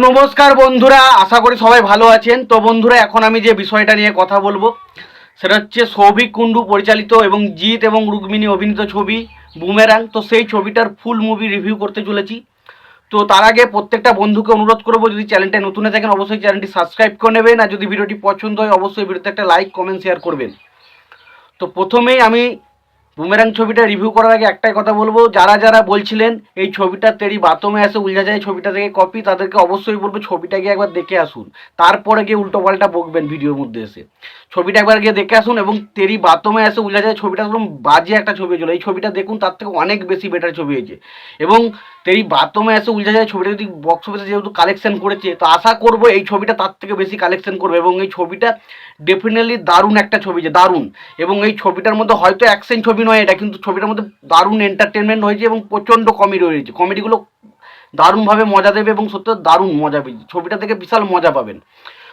নমস্কার বন্ধুরা, আশা করি সবাই ভালো আছেন। তো বন্ধুরা, এখন আমি যে বিষয়টা নিয়ে কথা বলবো সেটা হচ্ছে সৌভিক কুণ্ডু পরিচালিত এবং জিৎ এবং রুক্মিণী অভিনীত ছবি বুমেরাং। তো সেই ছবিটার ফুল মুভি রিভিউ করতে চলেছি। তো তার আগে প্রত্যেকটা বন্ধুকে অনুরোধ করবো, যদি চ্যানেলটা নতুন হয়ে থাকেন অবশ্যই চ্যানেলটি সাবস্ক্রাইব করে নেবেন, আর যদি ভিডিওটি পছন্দ হয় অবশ্যই ভিডিওতে একটা লাইক কমেন্ট শেয়ার করবেন। তো প্রথমেই আমি বুমেরাং ছবিটা রিভিউ করার আগে একটাই কথা বলবো, যারা যারা বলছিলেন এই ছবিটা তেরি বাতমে এসে উলঝা যায় ছবিটা থেকে কপি, তাদেরকে অবশ্যই বলবো ছবিটা গিয়ে একবার দেখে আসুন, তারপরে গিয়ে উল্টো পাল্টা বকবেন ভিডিওর মধ্যে এসে। ছবিটা একবার গিয়ে দেখে আসুন এবং তেরি বাতমে এসে উলঝা যায় ছবিটা একদম বাজে একটা ছবি হয়েছিল। এই ছবিটা দেখুন, তার থেকে অনেক বেশি বেটার ছবি হয়েছে। এবং তেরি বাতমে এসে উলঝা যায় ছবিটা যদি বক্স অফিসে যেহেতু কালেকশন করেছে, তো আশা করবো এই ছবিটা তার থেকে বেশি কালেকশন করবে। এবং এই ছবিটা ডেফিনেটলি দারুণ একটা ছবি, যে দারুণ। এবং এই ছবিটার মধ্যে হয়তো অ্যাকশন ছবি নয় এটা, কিন্তু ছবিটার মধ্যে দারুণ এন্টারটেনমেন্ট হয়েছে এবং প্রচণ্ড কমেডি হয়েছে। কমেডিগুলো দারুণভাবে মজা দেবে এবং সত্যি দারুণ মজা পেয়েছে ছবিটা থেকে, বিশাল মজা পাবেন।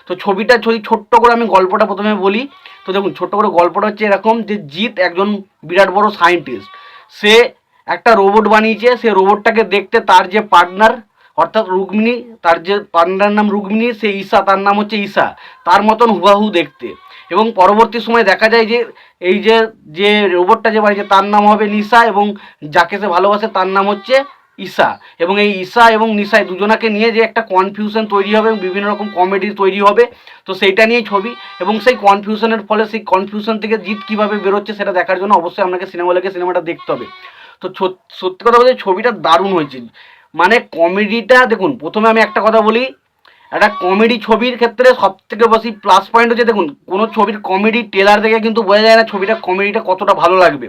তো ছবিটা যদি ছোট্ট করে আমি গল্পটা প্রথমে বলি, তো দেখুন ছোট্ট করে গল্পটা হচ্ছে এরকম, যে জিৎ একজন বিরাট বড় সায়েন্টিস্ট। সে একটা রোবট বানিয়েছে। সে রোবটটাকে দেখতে তার যে পার্টনার অর্থাৎ রুক্মিণী, তার যে পার্টনার নাম রুক্মিণী, সে ঈশা, তার নাম হচ্ছে ঈশা, তার মতন হুবাহু দেখতে। এবং পরবর্তী সময় দেখা যায় যে এই যে যে রোবটটা যে বানিয়েছে তার নাম হবে নিশা, এবং যাকে সে ভালোবাসে তার নাম হচ্ছে ঈশা। এবং এই ঈশা এবং নিশায় দুজনাকে নিয়ে যে একটা কনফিউশন তৈরি হবে এবং বিভিন্ন রকম কমেডি তৈরি হবে, তো সেইটা নিয়েই ছবি। এবং সেই কনফিউশনের ফলে সেই কনফিউশন থেকে জিত কীভাবে বেরোচ্ছে সেটা দেখার জন্য অবশ্যই আপনাকে সিনেমা হলে সিনেমাটা দেখতে হবে। তো সত্যি কথা বলতে ছবিটা দারুণ হয়েছে। মানে কমেডিটা দেখুন, প্রথমে আমি একটা কথা বলি, একটা কমেডি ছবির ক্ষেত্রে সব থেকে বেশি প্লাস পয়েন্ট হচ্ছে, দেখুন কোনো ছবির কমেডি ট্রেলার দেখে কিন্তু বোঝা যায় না ছবিটা কমেডিটা কতটা ভালো লাগবে।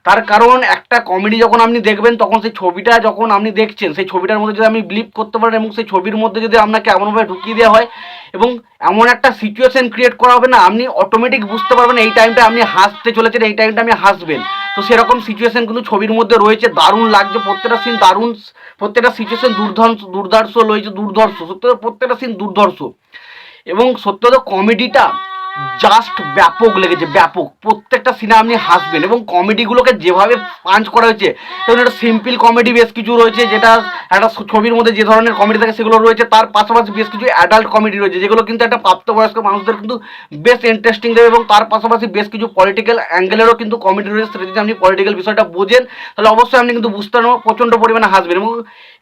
তার কারণ একটা কমেডি যখন আপনি দেখবেন, তখন সেই ছবিটা যখন আপনি দেখছেন, সেই ছবিটার মধ্যে যদি আপনি বিলিভ করতে পারেন এবং সেই ছবির মধ্যে যদি আপনাকে এমনভাবে ঢুকিয়ে দেওয়া হয় এবং এমন একটা সিচুয়েশন ক্রিয়েট করা হবে না, আপনি অটোমেটিক বুঝতে পারবেন এই টাইমটা আপনি হাসতে চলেছেন, এই টাইমটা আপনি হাসবেন। তো সেরকম সিচুয়েশন কিন্তু ছবির মধ্যে রয়েছে, দারুণ লাগছে প্রত্যেকটা সিন, দারুণ প্রত্যেকটা সিচুয়েশন দুর্ধর্ষ রয়েছে, দুর্ধর্ষ সত্যি প্রত্যেকটা সিন দুর্ধর্ষ। এবং সত্য তো কমেডিটা জাস্ট ব্যাপক লেগেছে, ব্যাপক। প্রত্যেকটা সিনে আপনি হাসবেন এবং কমেডিগুলোকে যেভাবে পাঞ্চ করা হয়েছে, যেমন একটা সিম্পল কমেডি বেশ কিছু রয়েছে, যেটা একটা ছবির মধ্যে যে ধরনের কমেডি থাকে সেগুলো রয়েছে, তার পাশাপাশি বেশ কিছু অ্যাডাল্ট কমেডি রয়েছে যেগুলো কিন্তু একটা প্রাপ্তবয়স্ক মানুষদের কিন্তু বেশ ইন্টারেস্টিং দেবে। এবং তার পাশাপাশি বেশ কিছু পলিটিক্যাল অ্যাঙ্গেলেরও কিন্তু কমেডি রয়েছে, সেটা যদি আপনি পলিটিক্যাল বিষয়টা বোঝেন তাহলে অবশ্যই আপনি কিন্তু বুঝতে পারবেন, প্রচণ্ড পরিমাণে হাসবেন। এবং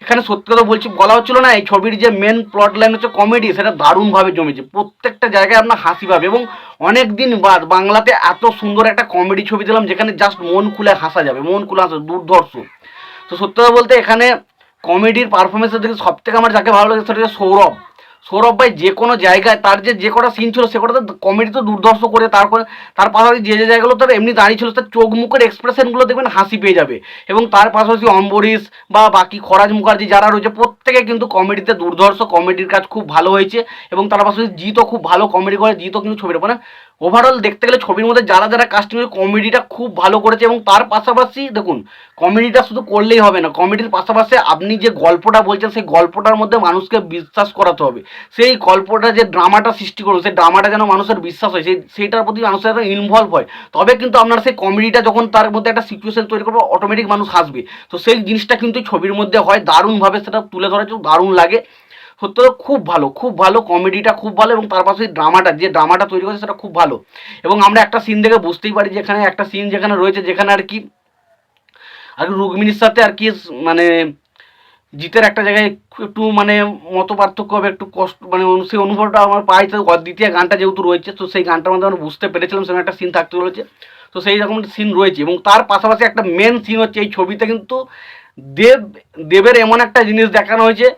এখানে সত্যি কথা বলা হচ্ছিল না, এই ছবির যে মেন প্লট লাইন হচ্ছে কমেডি, সেটা দারুণভাবে জমেছে। প্রত্যেকটা জায়গায় আপনার হাসি পাবে এবং অনেক দিন বাদ বাংলাতে এত সুন্দর একটা কমেডি ছবি দিলাম যেখানে জাস্ট মন খুলে হাসা যাবে, মন খুলে হাসা, দুর্ধর্ষ। তো সত্যি কথা বলতে এখানে কমেডির পারফরমেন্সের দিকে সব থেকে আমার যাকে ভালো লাগে সেটা হচ্ছে সৌরভ। সৌরভ ভাই যে কোনো জায়গায় তার যে কটা সিন ছিল সে কটা কমেডি তো দুর্ধর্ষ করে, তারপরে তার পাশাপাশি যে জায়গাগুলো তার এমনি দাঁড়িয়ে ছিল তার চোখ মুখের এক্সপ্রেশনগুলো দেখবেন হাসি পেয়ে যাবে। এবং তার পাশাপাশি অম্বরীশ বা বাকি খরাজ মুখার্জি যারা রয়েছে প্রত্যেকে কিন্তু কমেডিতে দুর্ধর্ষ, কমেডির কাজ খুব ভালো হয়েছে। এবং তার পাশাপাশি জিতও খুব ভালো কমেডি করে, জিতও কিন্তু ছবিটা মানে ওভারঅল দেখতে গেলে ছবির মধ্যে যারা যারা কাস্টিং কমেডিটা খুব ভালো করেছে। এবং তার পাশাপাশি দেখুন কমেডিটা শুধু করলেই হবে না, কমেডির পাশাপাশি আপনি যে গল্পটা বলছেন সেই গল্পটার মধ্যে মানুষকে বিশ্বাস করাতে হবে। সেই গল্পটা যে ড্রামাটা সৃষ্টি করবে সেই ড্রামাটা যেন মানুষের বিশ্বাস হয়, সেইটার প্রতি মানুষের ইনভলভ হয়, তবে কিন্তু আপনার সেই কমেডিটা যখন তার মধ্যে একটা সিচুয়েশন তৈরি করবে অটোমেটিক মানুষ হাসবে। তো সেই জিনিসটা কিন্তু ছবির মধ্যে হয়, দারুণভাবে সেটা তুলে ধরা দারুণ লাগে। সত্যি খুব ভালো, খুব ভালো কমেডিটা খুব ভালো। এবং তার পাশে ড্রামাটা যে ড্রামাটা তৈরি করেছে সেটা খুব ভালো। এবং আমরা একটা সিন দেখে বুঝতেই পারি, যেখানে একটা সিন যেখানে রয়েছে যেখানে আর কি রুক্মিণীর সাথে আর কি মানে জিতের একটা জায়গায় একটু মানে মত পার্থক্য হবে, একটু কষ্ট মানে সেই অনুভবটা আমার পাই। তো দ্বিতীয় গানটা যেহেতু রয়েছে, তো সেই গানটার মধ্যে আমরা বুঝতে পেরেছিলাম সেখানে একটা সিন থাকতে চলেছে। তো সেই রকম সিন রয়েছে। এবং তার পাশাপাশি একটা মেন সিন হচ্ছে এই ছবিতে কিন্তু দেবের এমন একটা জিনিস দেখানো হয়েছে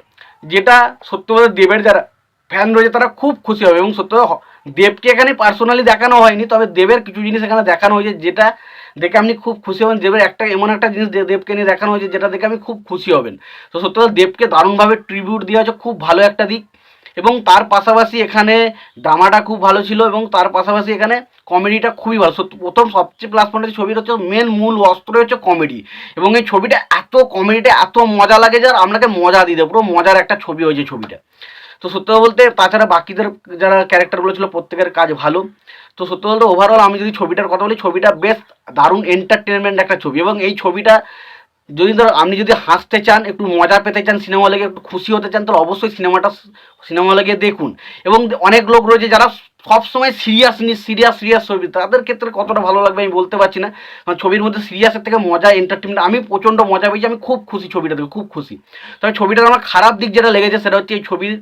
যেটা সত্যি বলতে দেবের যারা ফ্যান রয়েছে তারা খুব খুশি হবে। এবং সত্যি দেবকে এখানে পার্সোনালি দেখানো হয়নি, তবে দেবের কিছু জিনিস এখানে দেখানো হয়েছে যেটা দেখে আপনি খুব খুশি হবেন। দেবের একটা এমন একটা জিনিস দেবকে নিয়ে দেখানো হয়েছে যেটা দেখে আপনি খুব খুশি হবেন। তো সত্যি দেবকে দারুণভাবে ট্রিবিউট দেওয়া হচ্ছে, খুব ভালো একটা দিক। এবং তার পাশাপাশি এখানে ড্রামাটা খুব ভালো ছিল এবং তার পাশাপাশি এখানে কমেডিটা খুবই ভালো। সত্যি প্রথম সবচেয়ে প্লাস পয়েন্ট হচ্ছে ছবিটা হচ্ছে মেন মূল অস্ত্র হচ্ছে কমেডি। এবং এই ছবিটা কমেডিটা এত মজা লাগে যার আপনাকে মজা দিয়ে দেবে, পুরো মজার একটা ছবি হয়েছে ছবিটা। তো সত্যি বলতে তাছাড়া বাকিদের যারা ক্যারেক্টারগুলো ছিল প্রত্যেকের কাজ ভালো। তো সত্যি বলতে ওভারঅল আমি যদি ছবিটার কথা বলি, ছবিটা বেশ দারুণ এন্টারটেনমেন্ট একটা ছবি। এবং এই ছবিটা যদি ধর আপনি যদি হাসতে চান, একটু মজা পেতে চান, সিনেমা হলে গিয়ে একটু খুশি হতে চান, তাহলে অবশ্যই সিনেমা হলে গিয়ে দেখুন। এবং অনেক লোক রয়েছে যারা সবসময় সিরিয়াস ছবি, তাদের ক্ষেত্রে কতটা ভালো লাগবে আমি বলতে পারছি না, কারণ ছবির মধ্যে সিরিয়াসের থেকে মজা, এন্টারটেনমেন্ট, আমি প্রচণ্ড মজা পেয়েছি, আমি খুব খুশি ছবিটা দেখে, খুব খুশি। তবে ছবিটার আমার খারাপ দিক যেটা লেগেছে সেটা হচ্ছে এই ছবির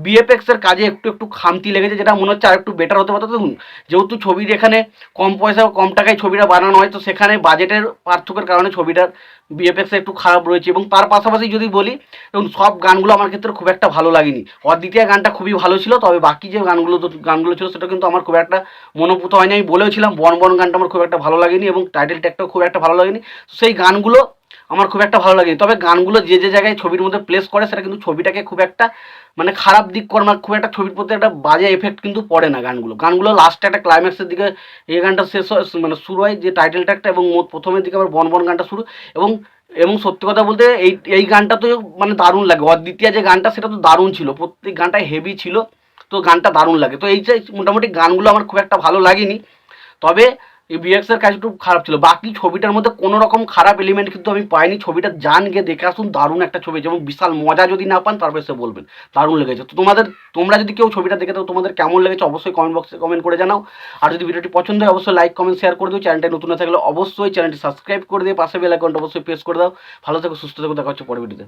বিএফএক্সের কাজে একটু খামতি লেগেছে, যেটা মনে হচ্ছে আর একটু বেটার হতে পারতো। দেখুন, যেহেতু ছবির এখানে কম পয়সা কম টাকায় ছবিটা বানানো হয়, তো সেখানে বাজেটের পার্থক্যের কারণে ছবিটার বিএফএক্স একটু খারাপ রয়েছে। এবং তার পাশাপাশি যদি বলি, এবং সব গানগুলো আমার ক্ষেত্রে খুব একটা ভালো লাগেনি। অদ্বিতীয় গানটা খুবই ভালো ছিল, তবে বাকি যে গানগুলো ছিল সেটা কিন্তু আমার খুব একটা মনোভূত হয়নি। আমি বলেওছিলাম বন বন গানটা আমার খুব একটা ভালো লাগেনি, এবং টাইটেল ট্র্যাকটাও খুব একটা ভালো লাগেনি। সেই গানগুলো আমার খুব একটা ভালো লাগেনি। তবে গানগুলো যে জায়গায় ছবির মধ্যে প্লেস করে, সেটা কিন্তু ছবিটাকে খুব একটা মানে খারাপ দিক করে না, খুব একটা ছবির প্রতি একটা বাজে এফেক্ট কিন্তু পড়ে না। গানগুলো লাস্টে একটা ক্লাইম্যাক্সের দিকে এই গানটা শেষ হয়, মানে শুরু হয় যে টাইটেল ট্র্যাকটা, এবং প্রথমের দিকে আবার বন বন গানটা শুরু। এবং এবং সত্যি কথা বলতে এই গানটা তো মানে দারুণ লাগে। অদ্বিতীয় যে গানটা সেটা তো দারুণ ছিল, প্রত্যেক গানটাই হেভি ছিল, তো গানটা দারুণ লাগে। তো এই যে মোটামুটি গানগুলো আমার খুব একটা ভালো লাগেনি, তবে এই বিএক্সের কাজ একটু খারাপ ছিল। বাকি ছবিটার মধ্যে কোনো রকম খারাপ এলিমেন্ট কিন্তু আমি পাইনি। ছবিটা যান গিয়ে দেখে আসুন, দারুণ একটা ছবি, যেমন বিশাল মজা যদি না পান তারপরে সে বলবেন দারুণ লেগেছে। তো তোমরা যদি কেউ ছবিটা দেখে থাকো, তোমাদের কেমন লেগেছে অবশ্যই কমেন্ট বক্সে কমেন্ট করে জানাও। আর যদি ভিডিওটি পছন্দ হয় অবশ্যই লাইক কমেন্ট শেয়ার করে দিও। চ্যানেলটা নতুন থাকলে অবশ্যই চ্যানেলটি সাবস্ক্রাইব করে দিয়ে পাশে বেল আইকনটা অবশ্যই প্রেস করে দাও। ভালো থেকো, সুস্থ থেকো, দেখা হচ্ছে পরের ভিডিওতে।